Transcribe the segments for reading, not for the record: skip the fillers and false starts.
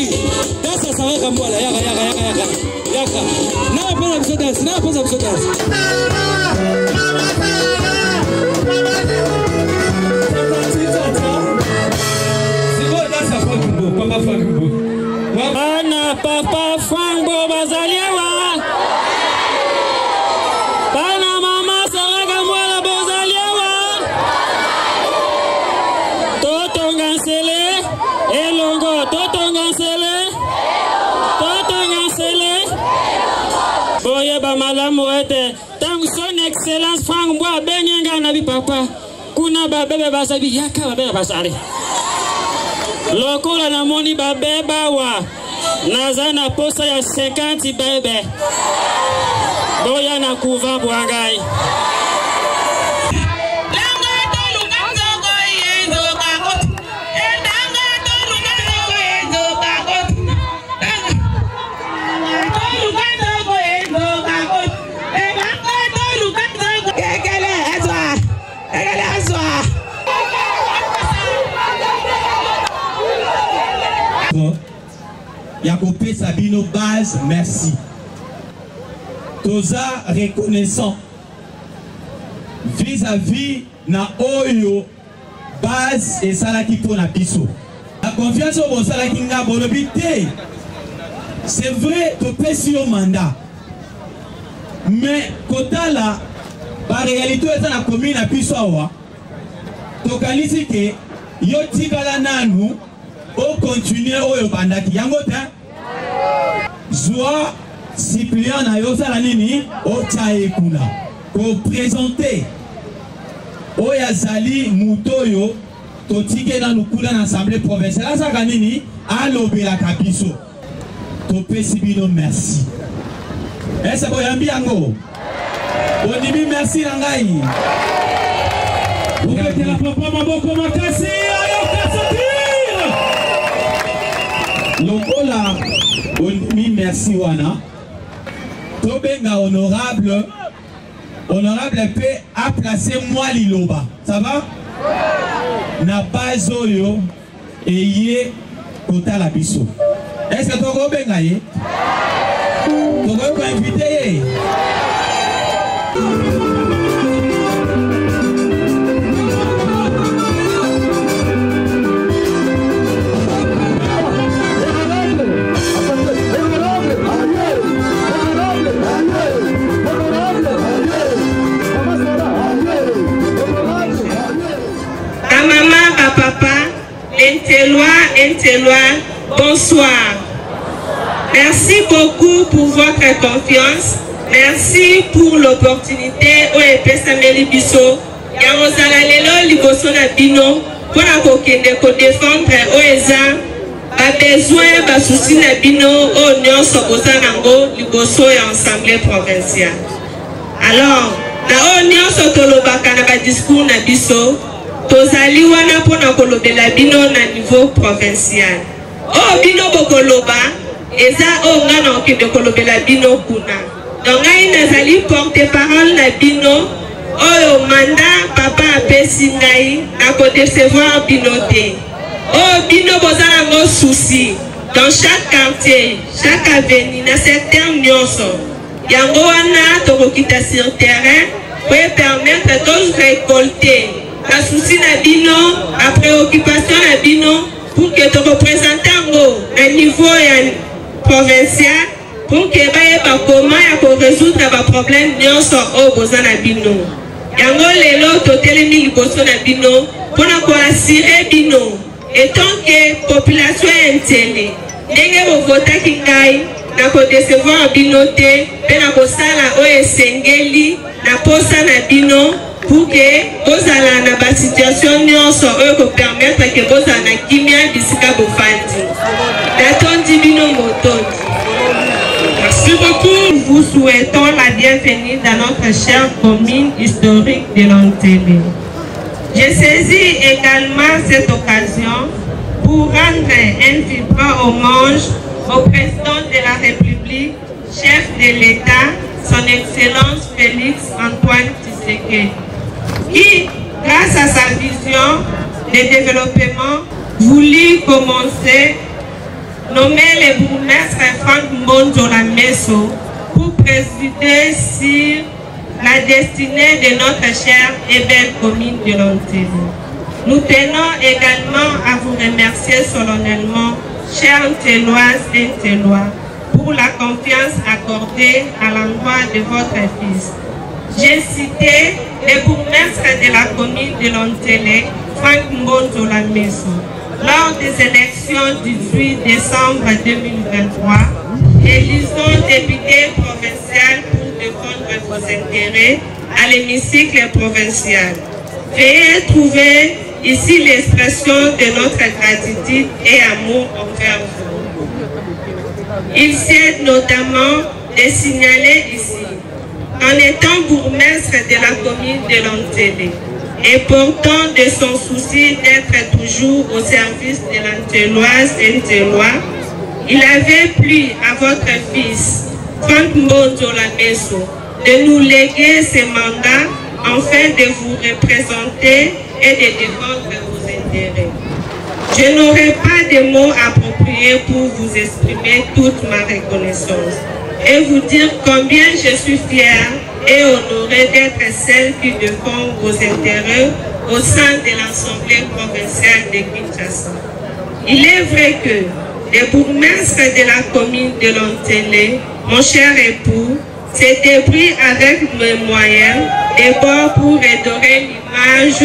Merci. Danse ça va comme voilà. Yaka. Na pesa biso danse. C'est bon danse à Franco, papa Franco. Bana papa Franco bazaliwa. Bana mama saraka mwala bazaliwa. Toto ngansele elongo toto ngansele. Boye ba malamu ete tangu son excellence Frank Bois benyenga na bi papa kuna ba bebe basabi yaka ba bebe basare lokola na moni ba beba wa nazana posa ya 50 bebe boya na kuva bwangai Yakopé Sabino base, merci. Toza reconnaissant vis-à-vis na oyo base et salaki pour na biso. La confiance au salaki nga bolobité. C'est vrai que pesi au mandat. Mais kota la ba réalité est na commune na biso awa. Tokanisi ke yo tikala nanu au continuer au bandaki yango ta Zoa Cyprien na yosa la nini au tae kuna ko présenter o yazali mutoyo totike na nukula na assemblée provinciale sa kanini alobela kabiso to pesibino merci esa boyambi yango onibi merci na ngai ukete la papa maboko makasi Lokola, oui, merci Wana. Tobenga honorable peut a placé moi Liloba. Ça va? Na base oyo eye kota la biso. Est-ce que Togo benga ye? Togo ko invité ye? Intellois, bonsoir. Merci beaucoup pour votre confiance. Merci pour l'opportunité au Epesameli Biso. Yamozala lelo liboso na bino pour akokende ko défendre oeza ba besoin ba souci na bino o nyonso kozango liboso ya assemblée provinciale. Alors, na o nyonso tolobaka na ba discours na biso tozali wana pona kolobela bino na niveau provincial. O bino bokoloba eza o ngana okende kolobela bino kuna. Donc ngai nazali porte-parole na bino oyo mandat papa apesi ngai na ko décevoir bino te. O bino bozala ngo souci dans chaque quartier, chaque avenue, na secteur nyonso. Yango wana tokokita sur terrain pour permettre de récolter la souci na bino, la préoccupation na bino pour que tu représentes un niveau provincial pour que ba comment ya résoudre les problèmes nyonso o boza na bino. Yango lelo to telemi liboso na bino pour na ko assurer bino et tant que population interne ndenge bo vota ki ngai na ko décevoir bino te pe na ko sala o esengeli na posa na bino pour que vous allez dans la situation nyonso eux ko permettre que vous allez kimia bisika bofandi datondi bino motondi. Merci beaucoup. Nous vous souhaitons la bienvenue dans notre chère commune historique de Lantélé. Je saisis également cette occasion pour rendre un vibrant hommage au président de la République, chef de l'État, son Excellence Félix Antoine Tshisekedi, qui, grâce à sa vision de développement, voulut commencer nommé le bourgmestre Franck Mbonzo Lamesso pour présider sur la destinée de notre chère et belle commune de Lontelé. Nous tenons également à vous remercier solennellement, chers Nteloises et Ntelois, pour la confiance accordée à l'endroit de votre fils. J'ai cité le bourgmestre de la commune de Lontelé, Franck Mbonzo Lamesso, lors des élections du 8 décembre 2023, élisons député provincial pour défendre vos intérêts à l'hémicycle provincial. Veuillez trouver ici l'expression de notre gratitude et amour envers vous. Il s'est notamment de signaler ici qu'en étant bourgmestre de la commune de Lontelé et portant de son souci d'être toujours au service de l'Anteloise et Ntelois, il avait plu à votre fils, Franck Mbonzo Lamesso, de nous léguer ce mandat afin de vous représenter et de défendre vos intérêts. Je n'aurai pas de mots appropriés pour vous exprimer toute ma reconnaissance et vous dire combien je suis fière et honorée d'être celle qui défend vos intérêts au sein de l'Assemblée provinciale de Kinshasa. Il est vrai que le bourgmestre de la commune de Lontelé, mon cher époux, s'est débrouillé avec mes moyens, d'abord pour redorer l'image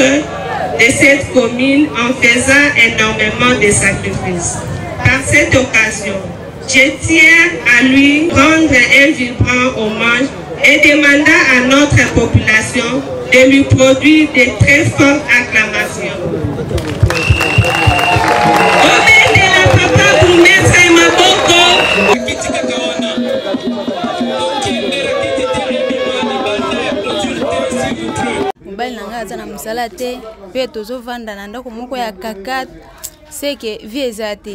de cette commune en faisant énormément de sacrifices. Par cette occasion, je tiens à lui rendre un vibrant hommage et demander à notre population de lui produire de très fortes acclamations.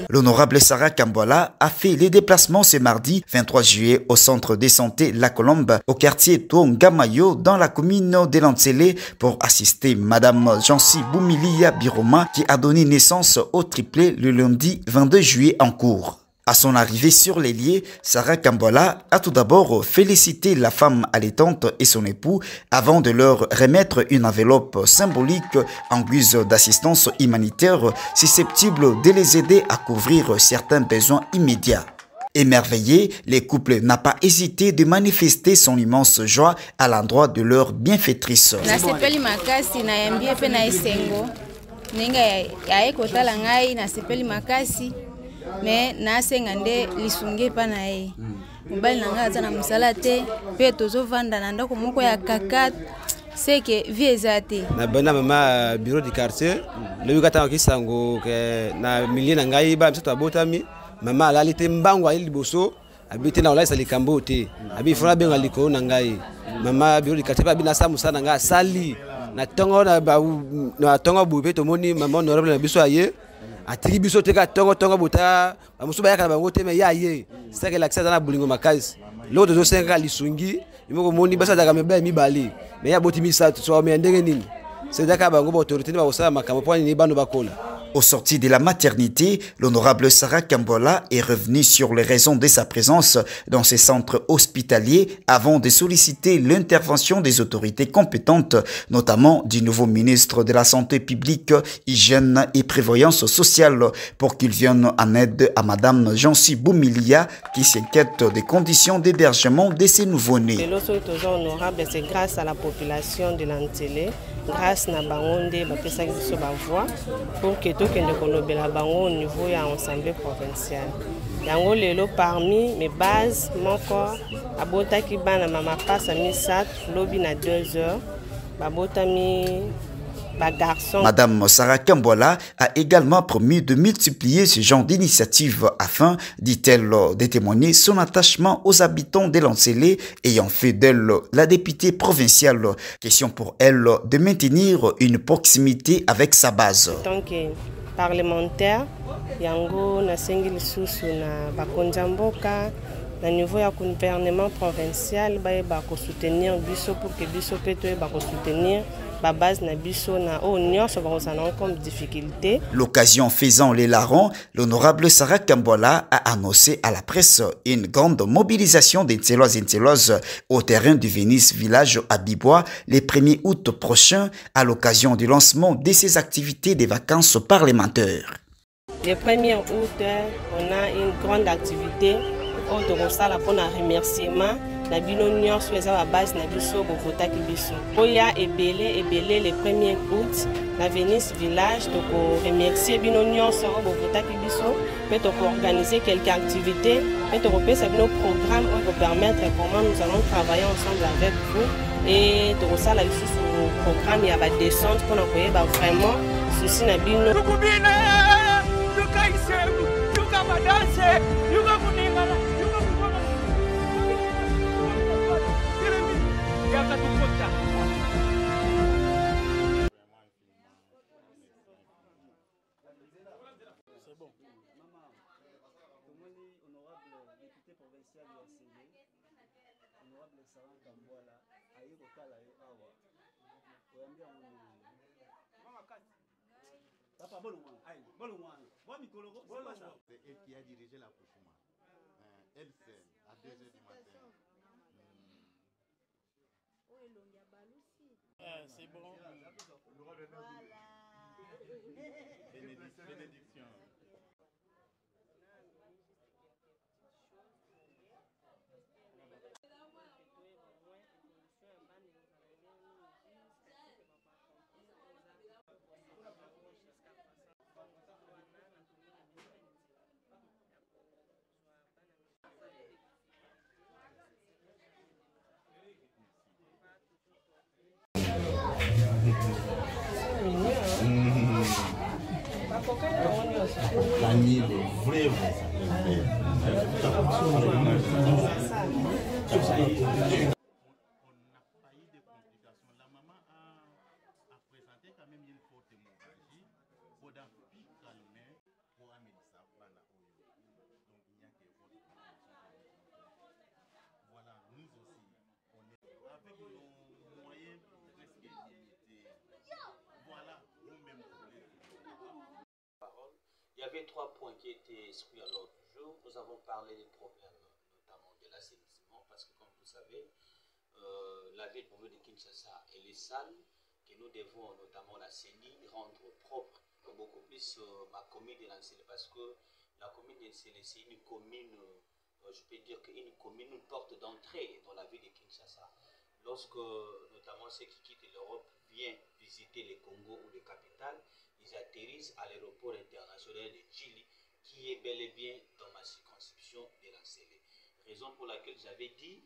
L'honorable Sarah Kambola a fait les déplacements ce mardi 23 juillet au centre de santé La Colombe, au quartier Tongamayo, dans la commune de Lontelé, pour assister Madame Jansi Boumilia Biroma, qui a donné naissance au triplé le lundi 22 juillet en cours. À son arrivée sur les lieux, Sarah Kambola a tout d'abord félicité la femme allaitante et son époux avant de leur remettre une enveloppe symbolique en guise d'assistance humanitaire susceptible de les aider à couvrir certains besoins immédiats. Émerveillé, le couple n'a pas hésité de manifester son immense joie à l'endroit de leur bienfaitrice. Mais nasenga nde lisunge pa na ye mobali nanga aza na mosala te mpe tozovanda na ndako moko ya kaka seke vie eza te na bana mama bureau du quartier lobi katanga kisango na milie na ngai ba msato abotami mama alali te mbango ali liboso abite na olai sali kambo te abi fona benga likolo na ngai mama bureau du quartier ba bina sa musana nga sali na tongo na tongo bube to moni mama honorable na biso aye atiki biso teka tongo buta bamusuba yaka bango te me yaye seke la kisa na bulingo makazi lo to senga lisungi imoko moni basa daga meba mibali me ya boti misa so me ndenge nini c'est daka bango ba autorité ba osala makambo poni ni bando bakola. Au sorti de la maternité, l'honorable Sarah Kambola est revenue sur les raisons de sa présence dans ces centres hospitaliers avant de solliciter l'intervention des autorités compétentes, notamment du nouveau ministre de la Santé publique, Hygiène et Prévoyance sociale, pour qu'il vienne en aide à Madame Jansi Boumilia qui s'inquiète des conditions d'hébergement de ces nouveau-nés. C'est grâce à la population de l'Antelé, grâce à Bangonde, pour que tout le monde au niveau de l'Assemblée provinciale. Yango lelo parmi mes bases, mon corps, abota ki bana mama passe à misat, lobby na 2 heures, babota mi garçon. Madame Sarah Kambola a également promis de multiplier ce genre d'initiatives afin, dit-elle, de témoigner son attachement aux habitants de Lontelé ayant fait d'elle la députée provinciale. Question pour elle de maintenir une proximité avec sa base. En tant que parlementaire, yango na sengili susu na bakonjamboka na niveau ya gouvernement provincial ba soutenir biso pour que biso peto ba soutenir base na biso na o nyonso bakozana comme difficulté. L'occasion faisant les larrons, l'honorable Sarah Kambola a annoncé à la presse une grande mobilisation des Ntselois et Ntseloses au terrain du Venise Village à Bibois le 1er août prochain à l'occasion du lancement de ces activités de vacances parlementaires. Le 1er août, on a une grande activité au Torosala pour un remerciement. Na bino nyonso eza ba base na biso bo votaki biso. Oya ebele le 1er août na Venise Village to ko remercier bino nyonso bo votaki biso, pe to ko organiser quelques activités, pe to ko pesa bino programme pour permettre comment nous allons travailler ensemble avec vous et to ko sala biso sur programme ya ba descente pour na koyeba vraiment ceci na bino. C'est bon. Maman, honorable député provincial de Asséné, honorable Sarah Kambola, aïe kokala yo awa. Oyambia mwana. Mama kati. Papa bolongwana, aïe, bolongwana. Bon mikolo, bolongwana. C'est elle qui a dirigé la Kouchouma. Elle seule, à 2h du matin. C'est bon. Bénédiction. L'année, le vrai. On n'a pas eu de complications. La maman a présenté quand même une forte hémorragie. Pour d'un pic calmer, pour amener ça, voilà. Donc il n'y a que votre voilà, nous aussi, on est avec nos moyens presque limités. Voilà, nous-mêmes Il y avait 3 points qui étaient inscrits à l'ordre du jour. Nous avons parlé des problèmes, notamment de l'assainissement, parce que comme vous savez, la ville de Kinshasa et les salles que nous devons notamment l'assainir, rendre propre, beaucoup plus ma commune de Lancélé, parce que la commune de Lancélé, c'est une commune, je peux dire qu'une commune, une porte d'entrée dans la ville de Kinshasa. Lorsque notamment ceux qui quittent l'Europe viennent visiter le Congo ou les capitales, ils atterrissent à l'aéroport international de Djili, qui est bel et bien dans ma circonscription de Lancélé. Raison pour laquelle j'avais dit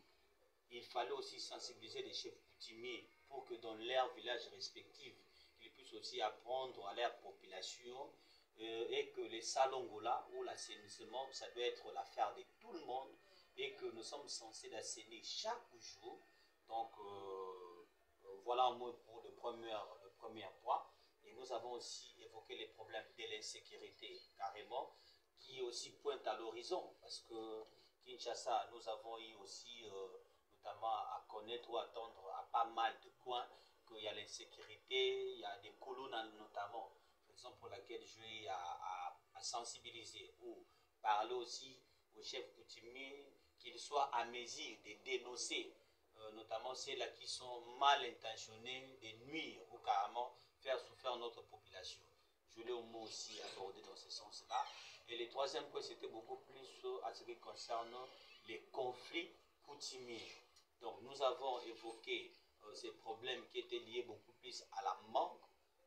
il fallait aussi sensibiliser les chefs coutumiers pour que dans leurs villages respectifs, ils puissent aussi apprendre à leur population et que les salongola ou l'assainissement, ça doit être l'affaire de tout le monde et que nous sommes censés l'assainir chaque jour. Donc voilà un mot pour le premier point. Et nous avons aussi évoqué les problèmes de l'insécurité carrément, qui aussi pointent à l'horizon, parce que Kinshasa, nous avons eu aussi notamment à connaître ou attendre à pas mal de coins qu'il y a l'insécurité, il y a des colonnes notamment, raison pour laquelle je vais à sensibiliser ou parler aussi aux chefs coutumiers qu'ils soient à mesure de dénoncer notamment ceux-là qui sont mal intentionnés, de nuire ou carrément faire souffrir notre population. Je l'ai au moins aussi abordé dans ce sens-là. Et le troisième point, c'était beaucoup plus à ce qui concerne les conflits coutumiers. Donc nous avons évoqué ces problèmes qui étaient liés beaucoup plus à la manque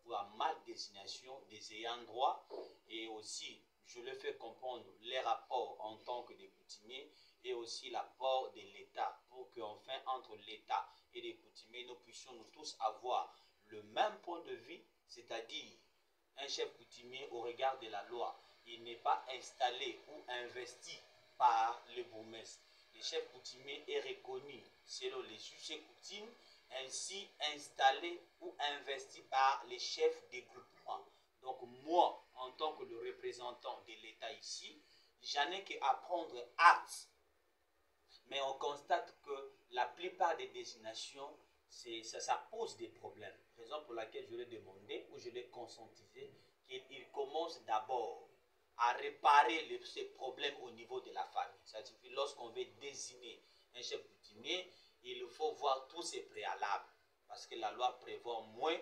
ou à mal désignation des ayants droit, et aussi je le fais comprendre les rapports en tant que des coutumiers et aussi l'apport de l'État pour qu'enfin entre l'État et les coutumiers nous puissions nous tous avoir le même point de vue, c'est-à-dire un chef coutumier au regard de la loi, il n'est pas installé ou investi par le bourgmestre. Le chef coutumier est reconnu selon les juges et coutumes, ainsi installé ou investi par les chefs des groupements. Donc moi, en tant que le représentant de l'État ici, j'en ai qu'à prendre acte. Mais on constate que la plupart des désignations, ça pose des problèmes. Raison pour laquelle je l'ai demandé ou je l'ai conscientisé qu'il commence d'abord à réparer ces problèmes au niveau de la famille. C'est-à-dire que lorsqu'on veut désigner un chef coutumier, il faut voir tous ces préalables. Parce que la loi prévoit moins,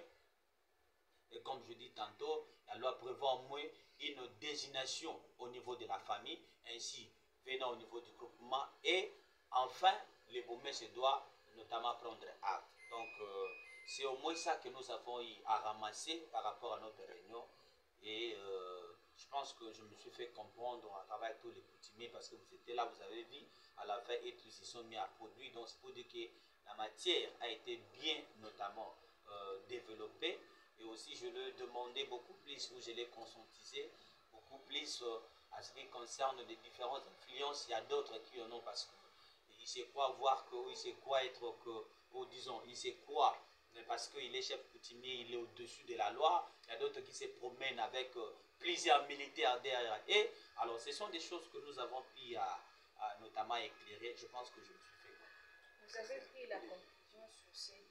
et comme je dis tantôt, la loi prévoit moins une désignation au niveau de la famille, ainsi venant au niveau du groupement, et enfin, le bourgmestre doit notamment prendre acte. Donc, c'est au moins ça que nous avons eu à ramasser par rapport à notre réunion. Et je pense que je me suis fait comprendre à travers tous les coutumiers, parce que vous étiez là, vous avez vu, à la fin, et tous ils se sont mis à produire. Donc, c'est pour dire que la matière a été bien, notamment, développée. Et aussi, je l'ai demandé beaucoup plus, où je l'ai conscientisé, beaucoup plus à ce qui concerne les différentes influences. Il y a d'autres qui en ont, parce qu'il sait quoi voir, il sait quoi être, ou disons, il sait quoi, parce qu'il est chef coutumier, il est au-dessus de la loi. Il y a d'autres qui se promènent avec plusieurs militaires derrière. Et alors, ce sont des choses que nous avons pu notamment éclairer. Je pense que je me suis fait. Vous avez pris la conclusion sur cette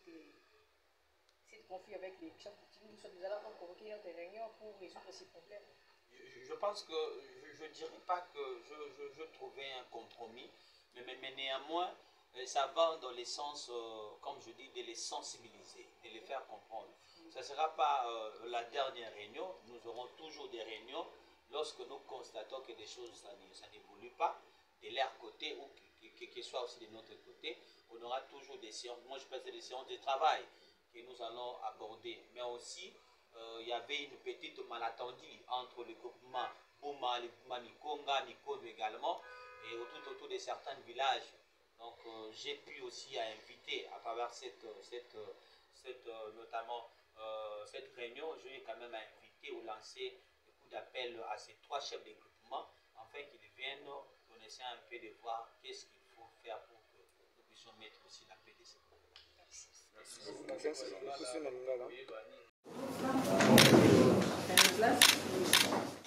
conflit avec les chefs coutumiers. Nous sommes déjà là pour convoquer notre réunion pour résoudre ces problèmes. Je pense que je ne dirais pas que je trouvais un compromis, mais néanmoins, ça va dans le sens, comme je dis, de les sensibiliser, de les faire comprendre. Ça ne sera pas la dernière réunion, nous aurons toujours des réunions lorsque nous constatons que des choses, ça n'évolue pas de leur côté ou que ce soit aussi de notre côté. On aura toujours des séances, moi je pense des séances de travail que nous allons aborder, mais aussi il y avait une petite malentendu entre le groupement Bouma, le groupement Mikonga, Mikono également, et autour de certains villages. Donc j'ai pu aussi inviter à travers notamment cette réunion, j'ai quand même invité ou lancé le coup d'appel à ces 3 chefs de groupement, afin qu'ils viennent connaître un peu de voir qu'est-ce qu'il faut faire pour que nous puissions mettre aussi la paix de ces problèmes.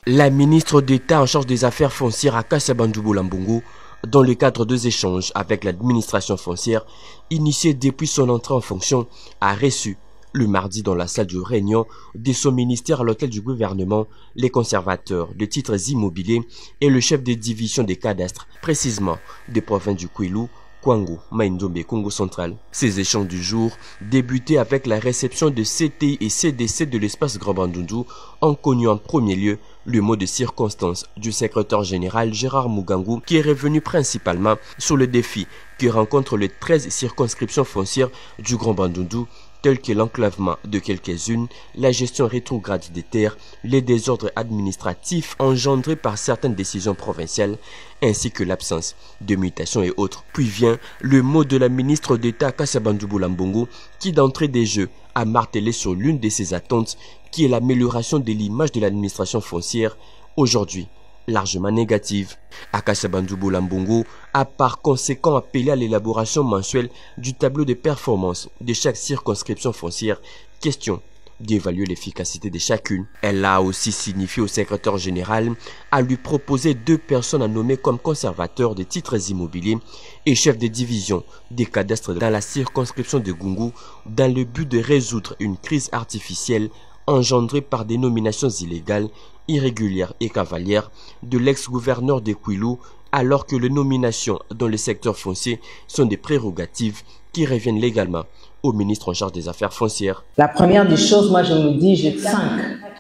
La ministre d'État en charge des affaires foncières à Kasabandoubo Lambongo, dans le cadre des échanges avec l'administration foncière, initiés depuis son entrée en fonction, a reçu le mardi dans la salle de réunion de son ministère à l'hôtel du gouvernement les conservateurs de titres immobiliers et le chef de division des cadastres, précisément des provinces du Kwilu, Kwango, Maindombe et Congo central. Ces échanges du jour débutaient avec la réception de CTI et CDC de l'espace Grand Bandundu, ont connu en premier lieu le mot de circonstance du secrétaire général Gérard Mugangu, qui est revenu principalement sur le défi que rencontrent les 13 circonscriptions foncières du Grand Bandundu, tels que l'enclavement de quelques-unes, la gestion rétrograde des terres, les désordres administratifs engendrés par certaines décisions provinciales, ainsi que l'absence de mutations et autres. Puis vient le mot de la ministre d'État Kasabandoubo Lambongo, qui d'entrée des jeux a martelé sur l'une de ses attentes, qui est l'amélioration de l'image de l'administration foncière, aujourd'hui largement négative. Kasabandoubo Lambongo a par conséquent appelé à l'élaboration mensuelle du tableau de performance de chaque circonscription foncière, question d'évaluer l'efficacité de chacune. Elle a aussi signifié au secrétaire général à lui proposer 2 personnes à nommer comme conservateurs des titres immobiliers et chef de division des cadastres dans la circonscription de Gungu, dans le but de résoudre une crise artificielle engendrée par des nominations illégales, irrégulières et cavalières de l'ex-gouverneur de Kwilu, alors que les nominations dans le secteur foncier sont des prérogatives qui reviennent légalement au ministre en charge des affaires foncières. La première des choses, moi je me dis, j'ai 5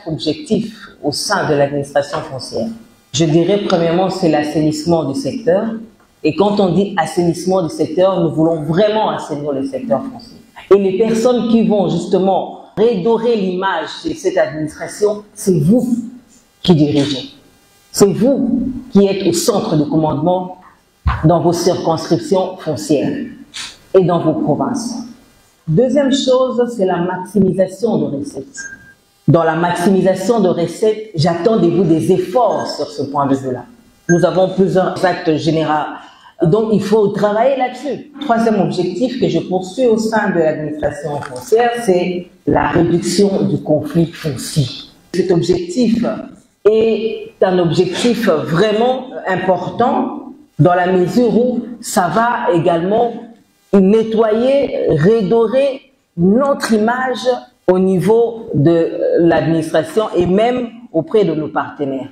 objectifs au sein de l'administration foncière. Je dirais premièrement, c'est l'assainissement du secteur. Et quand on dit assainissement du secteur, nous voulons vraiment assainir le secteur foncier. Et les personnes qui vont justement redorer l'image de cette administration, c'est vous qui dirigez. C'est vous qui êtes au centre du commandement dans vos circonscriptions foncières et dans vos provinces. Deuxième chose, c'est la maximisation de recettes. Dans la maximisation de recettes, j'attends de vous des efforts sur ce point de vue-là. Nous avons plusieurs actes généraux, donc il faut travailler là-dessus. Troisième objectif que je poursuis au sein de l'administration foncière, c'est la réduction du conflit foncier. Cet objectif est un objectif vraiment important dans la mesure où ça va également nettoyer, redorer notre image au niveau de l'administration et même auprès de nos partenaires.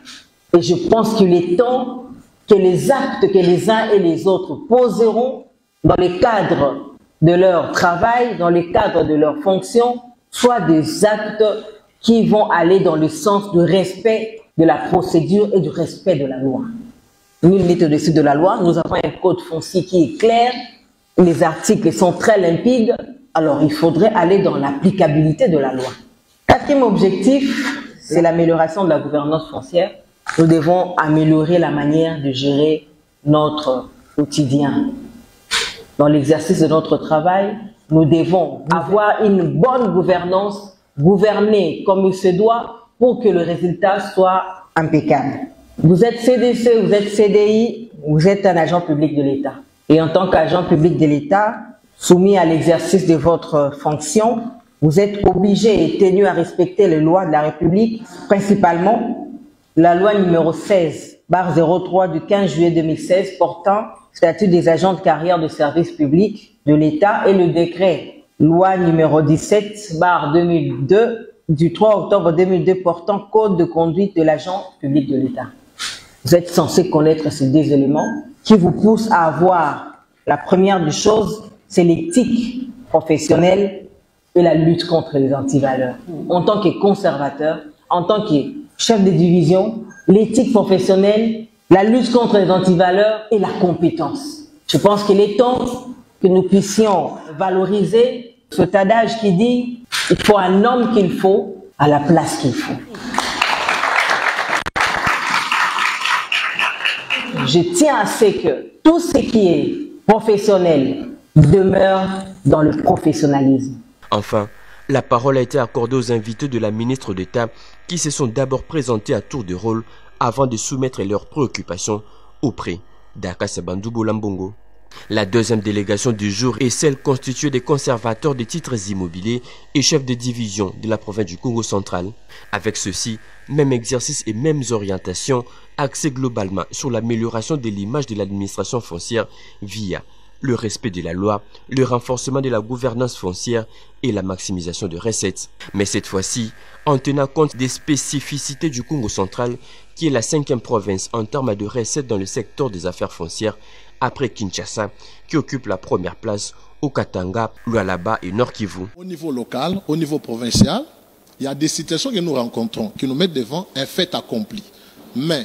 Et je pense qu'il est temps que les actes que les uns et les autres poseront dans le cadre de leur travail, dans le cadre de leur fonction, soient des actes qui vont aller dans le sens du respect de la procédure et du respect de la loi. Nul n'est au-dessus de la loi. Nous avons un code foncier qui est clair. Les articles sont très limpides. Alors, il faudrait aller dans l'applicabilité de la loi. Quatrième objectif, c'est l'amélioration de la gouvernance foncière. Nous devons améliorer la manière de gérer notre quotidien. Dans l'exercice de notre travail, nous devons avoir une bonne gouvernance, gouverner comme il se doit pour que le résultat soit impeccable. Vous êtes CDC, vous êtes CDI, vous êtes un agent public de l'État. Et en tant qu'agent public de l'État, soumis à l'exercice de votre fonction, vous êtes obligé et tenu à respecter les lois de la République, principalement la loi numéro 16/03 du 15 juillet 2016 portant statut des agents de carrière de service public de l'État et le décret loi numéro 17/2002 du 3 octobre 2002 portant code de conduite de l'agent public de l'État. Vous êtes censé connaître ces deux éléments qui vous poussent à avoir, la première des choses, c'est l'éthique professionnelle et la lutte contre les antivaleurs. En tant que conservateur, en tant que chef de division, l'éthique professionnelle, la lutte contre les antivaleurs et la compétence. Je pense qu'il est temps que nous puissions valoriser cet adage qui dit « il faut un homme qu'il faut à la place qu'il faut ». Je tiens à ce que tout ce qui est professionnel demeure dans le professionnalisme. Enfin, la parole a été accordée aux invités de la ministre d'État qui se sont d'abord présentés à tour de rôle avant de soumettre leurs préoccupations auprès d'Akassa Bandoubola Mbongo. La deuxième délégation du jour est celle constituée des conservateurs des titres immobiliers et chefs de division de la province du Congo central. Avec ceux-ci, même exercice et mêmes orientations axées globalement sur l'amélioration de l'image de l'administration foncière via le respect de la loi, le renforcement de la gouvernance foncière et la maximisation de recettes. Mais cette fois-ci, en tenant compte des spécificités du Congo central, qui est la 5e province en termes de recettes dans le secteur des affaires foncières, après Kinshasa, qui occupe la première place au Katanga, Lualaba et Nord Kivu. Au niveau local, au niveau provincial, il y a des situations que nous rencontrons, qui nous mettent devant un fait accompli. Mais,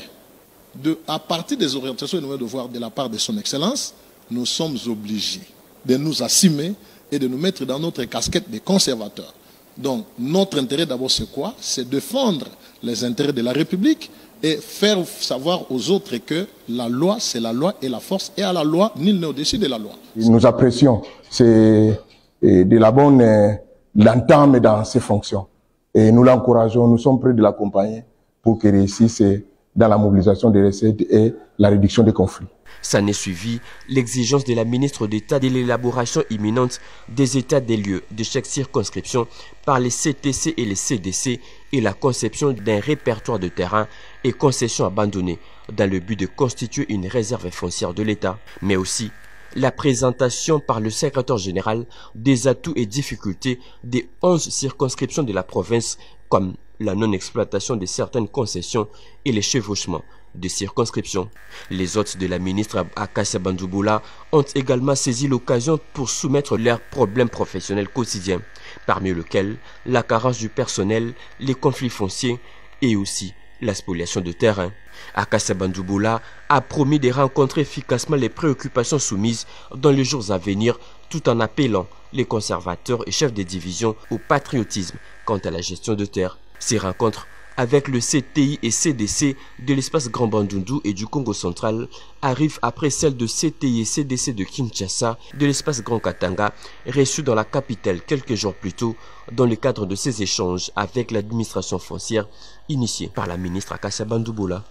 à partir des orientations que nous devons voir de la part de son Excellence, nous sommes obligés de nous assumer et de nous mettre dans notre casquette de conservateurs. Donc, notre intérêt d'abord, c'est quoi? C'est défendre les intérêts de la République et faire savoir aux autres que la loi, c'est la loi et la force est à la loi, nul n'est au-dessus de la loi. Nous apprécions, c'est de la bonne l'entame dans ses fonctions. Et nous l'encourageons, nous sommes prêts de l'accompagner pour qu'il réussisse dans la mobilisation des recettes et la réduction des conflits. S'en est suivi l'exigence de la ministre d'État de l'élaboration imminente des états des lieux de chaque circonscription par les CTC et les CDC et la conception d'un répertoire de terrain et concessions abandonnées dans le but de constituer une réserve foncière de l'État, mais aussi la présentation par le secrétaire général des atouts et difficultés des 11 circonscriptions de la province comme la non-exploitation de certaines concessions et les chevauchements de circonscriptions. Les hôtes de la ministre Akassa Bandoubola ont également saisi l'occasion pour soumettre leurs problèmes professionnels quotidiens, parmi lesquels la carence du personnel, les conflits fonciers et aussi la spoliation de terrain. Akassa Bandoubola a promis de rencontrer efficacement les préoccupations soumises dans les jours à venir, tout en appelant les conservateurs et chefs de division au patriotisme quant à la gestion de terre. Ces rencontres avec le CTI et CDC de l'espace Grand Bandundu et du Congo central arrivent après celle de CTI et CDC de Kinshasa de l'espace Grand Katanga, reçues dans la capitale quelques jours plus tôt dans le cadre de ces échanges avec l'administration foncière initiée par la ministre Akassa Bandoubola.